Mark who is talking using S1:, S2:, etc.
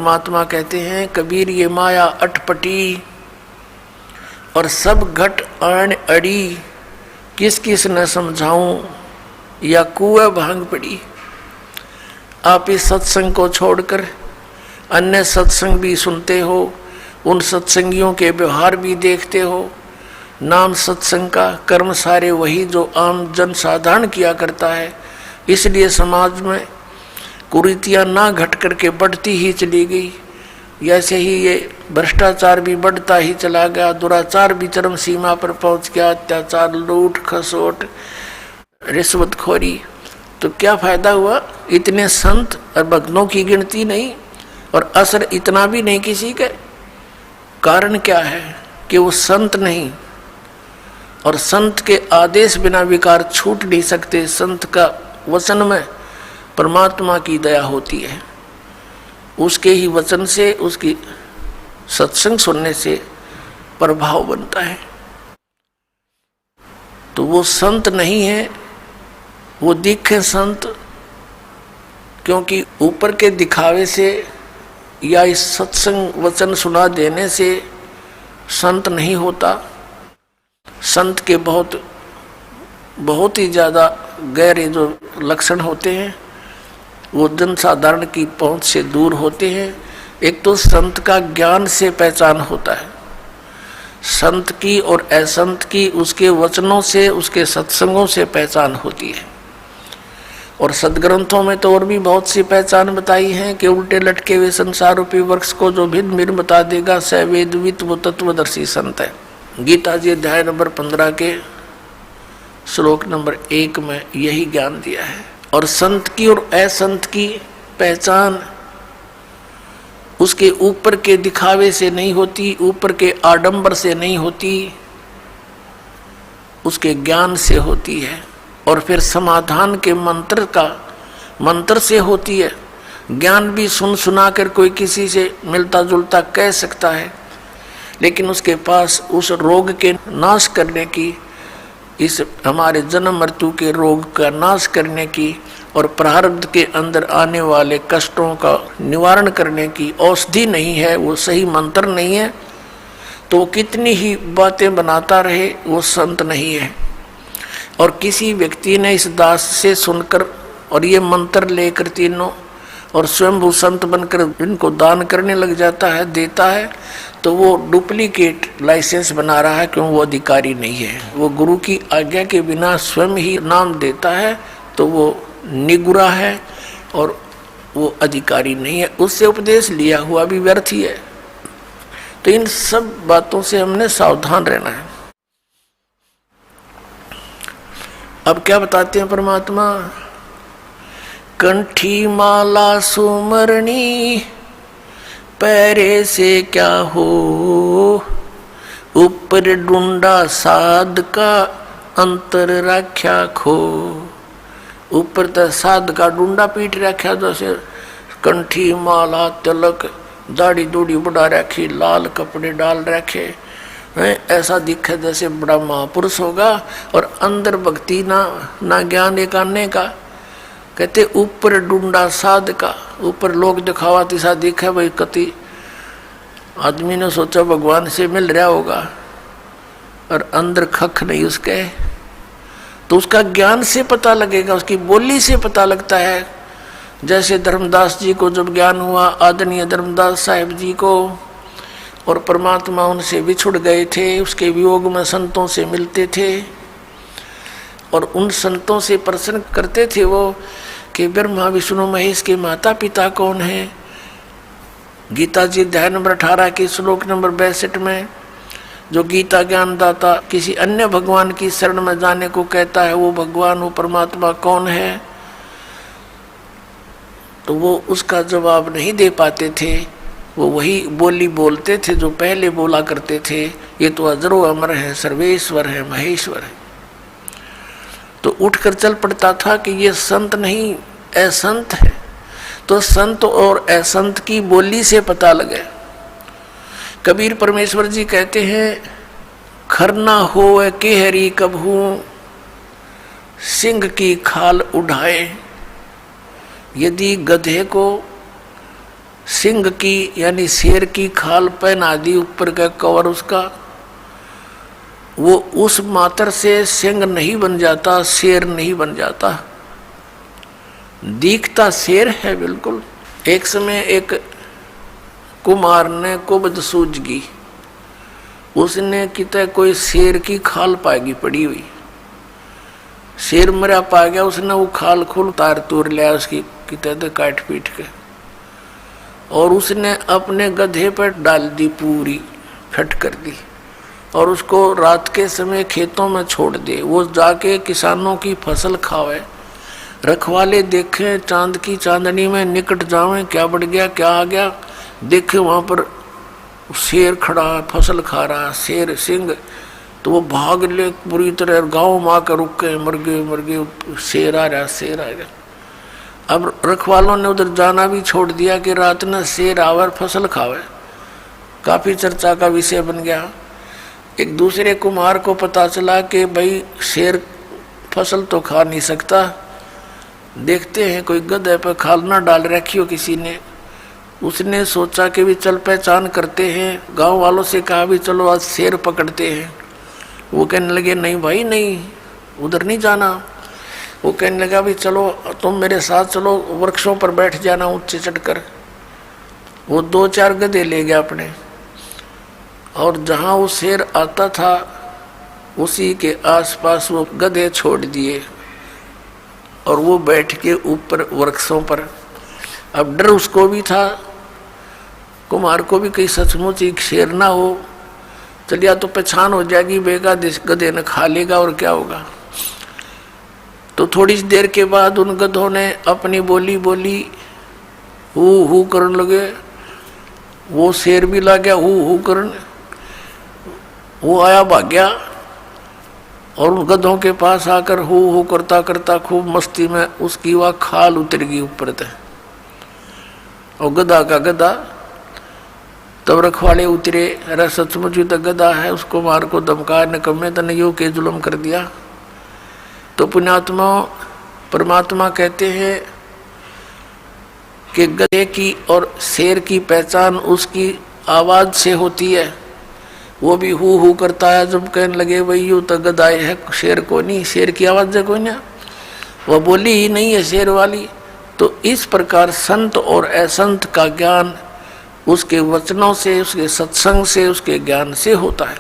S1: परमात्मा कहते हैं, कबीर ये माया अटपटी और सब घट आन अड़ी, किस किस न समझाऊं या कुएं भांग पड़ी। आप इस सत्संग को छोड़कर अन्य सत्संग भी सुनते हो, उन सत्संगियों के व्यवहार भी देखते हो। नाम सत्संग का, कर्म सारे वही जो आम जन साधारण किया करता है। इसलिए समाज में कुरीतियाँ ना घट करके बढ़ती ही चली गई। ऐसे ही ये भ्रष्टाचार भी बढ़ता ही चला गया, दुराचार भी चरम सीमा पर पहुंच गया, अत्याचार, लूट खसोट, रिश्वतखोरी। तो क्या फायदा हुआ? इतने संत और भक्तों की गिनती नहीं और असर इतना भी नहीं किसी के। कारण क्या है कि वो संत नहीं, और संत के आदेश बिना विकार छूट नहीं सकते। संत का वचन में परमात्मा की दया होती है, उसके ही वचन से, उसकी सत्संग सुनने से प्रभाव बनता है। तो वो संत नहीं है, वो दिखे संत, क्योंकि ऊपर के दिखावे से या इस सत्संग वचन सुना देने से संत नहीं होता। संत के बहुत ही ज़्यादा गहरे जो लक्षण होते हैं वो जन साधारण की पहुंच से दूर होते हैं। एक तो संत का ज्ञान से पहचान होता है, संत की और असंत की उसके वचनों से, उसके सत्संगों से पहचान होती है। और सदग्रंथों में तो और भी बहुत सी पहचान बताई हैं कि उल्टे लटके हुए संसार रूपी वृक्ष को जो भिन्न भिन्न बता देगा, स वेदवित वो तत्वदर्शी संत है। गीता जी अध्याय नंबर 15 के श्लोक नंबर 1 में यही ज्ञान दिया है। और संत की और असंत की पहचान उसके ऊपर के दिखावे से नहीं होती, ऊपर के आडंबर से नहीं होती, उसके ज्ञान से होती है। और फिर समाधान के मंत्र से होती है। ज्ञान भी सुन सुना कर कोई किसी से मिलता जुलता कह सकता है, लेकिन उसके पास उस रोग के नाश करने की, इस हमारे जन्म मृत्यु के रोग का नाश करने की और प्रारब्ध के अंदर आने वाले कष्टों का निवारण करने की औषधि नहीं है, वो सही मंत्र नहीं है, तो कितनी ही बातें बनाता रहे, वो संत नहीं है। और किसी व्यक्ति ने इस दास से सुनकर और ये मंत्र लेकर तीनों और स्वयंभू संत बनकर इनको दान करने लग जाता है, देता है, तो वो डुप्लीकेट लाइसेंस बना रहा है, क्यों? वो अधिकारी नहीं है। वो गुरु की आज्ञा के बिना स्वयं ही नाम देता है, तो वो निगुरा है और वो अधिकारी नहीं है। उससे उपदेश लिया हुआ भी व्यर्थ ही है। तो इन सब बातों से हमने सावधान रहना है। अब क्या बताते हैं परमात्मा? कंठी माला सुमरणी पैरे से क्या हो, ऊपर डूंडा साध का अंतर रख्या खो। ऊपर तो साध का डूंडा पीट रखा, जैसे कंठी माला तिलक दाढ़ी दूढ़ी बढ़ा रखी, लाल कपड़े डाल रखे, ऐसा दिखे जैसे बड़ा महापुरुष होगा, और अंदर भक्ति ना ज्ञान एक आने का। कहते ऊपर डूंडा साध का, ऊपर लोग दिखावा तिसा दिखे, भाई कति आदमी ने सोचा भगवान से मिल रहा होगा, और अंदर खख नहीं उसके। तो उसका ज्ञान से पता लगेगा, उसकी बोली से पता लगता है। जैसे धर्मदास जी को जब ज्ञान हुआ, आदरणीय धर्मदास साहिब जी को, और परमात्मा उनसे बिछुड़ गए थे, उसके वियोग में संतों से मिलते थे और उन संतों से प्रश्न करते थे वो कि ब्रह्मा विष्णु महेश के माता पिता कौन हैं। गीता जी अध्याय नंबर 18 के श्लोक नंबर 62 में जो गीता ज्ञानदाता किसी अन्य भगवान की शरण में जाने को कहता है, वो भगवान, वो परमात्मा कौन है, तो वो उसका जवाब नहीं दे पाते थे। वो वही बोली बोलते थे जो पहले बोला करते थे, ये तो अजरो अमर है, सर्वेश्वर है, महेश्वर है। तो उठकर चल पड़ता था कि ये संत नहीं असंत है। तो संत और असंत की बोली से पता लगे। कबीर परमेश्वर जी कहते हैं, खरना होए केहरी कबहू सिंह की खाल उठाए। यदि गधे को सिंह की यानी शेर की खाल पहना दी ऊपर का कवर उसका, वो उस मात्र से सिंह नहीं बन जाता, शेर नहीं बन जाता, दिखता शेर है बिल्कुल। एक समय एक कुमार ने कुबद सूझगी, उसने कितने कोई शेर की खाल पाएगी पड़ी हुई, शेर मरा पा गया, उसने वो खाल खुल तार तोड़ लिया उसकी कितने काट पीट के, और उसने अपने गधे पर डाल दी, पूरी फट कर दी, और उसको रात के समय खेतों में छोड़ दे, वो जाके किसानों की फसल खावे। रखवाले देखे चांद की चांदनी में निकट जावे, क्या बढ़ गया क्या आ गया, देखे वहाँ पर शेर खड़ा फसल खा रहा, शेर सिंह, तो वो भाग ले बुरी तरह, गाँव में आकर रुक गए, मर गए, शेर आ रहा शेर आ गया। अब रखवालों ने उधर जाना भी छोड़ दिया कि रात में शेर आवर फसल खावे, काफ़ी चर्चा का विषय बन गया। एक दूसरे कुमार को पता चला कि भाई शेर फसल तो खा नहीं सकता, देखते हैं कोई गधे पर खाल ना डाल रखी हो किसी ने। उसने सोचा कि भी चल पहचान करते हैं, गांव वालों से कहा भी चलो आज शेर पकड़ते हैं। वो कहने लगे नहीं भाई नहीं, उधर नहीं जाना। वो कहने लगा भी चलो तुम मेरे साथ चलो, वृक्षों पर बैठ जाना ऊंचे चढ़कर। वो 2-4 गधे ले गया अपने, और जहाँ वो शेर आता था उसी के आसपास वो गधे छोड़ दिए, और वो बैठ के ऊपर वृक्षों पर। अब डर उसको भी था, कुमार को भी कहीं सचमुच एक शेर ना हो, चलिया तो पहचान हो जाएगी, बेगा गधे ने खा लेगा और क्या होगा। तो थोड़ी देर के बाद उन गधों ने अपनी बोली बोली, हू करने लगे। वो शेर भी ला गया हू करने, वो आया भाग गया, और उन गधों के पास आकर हू करता करता खूब मस्ती में उसकी वह खाल उतर गई ऊपर तक, और गधा का गधा। तब रखवाले उतरे, अरे सचमुच तो गधा है, उसको मार को धमका निकम्मे तने यो के जुल्म कर दिया। तो पुण्यात्मा परमात्मा कहते हैं कि गधे की और शेर की पहचान उसकी आवाज से होती है। वो भी हू करता है, जब कहने लगे भाई यूँ तो गधा है, शेर को नहीं, शेर की आवाज है कोई ना, वह बोली ही नहीं है शेर वाली। तो इस प्रकार संत और असंत का ज्ञान उसके वचनों से, उसके सत्संग से, उसके ज्ञान से होता है।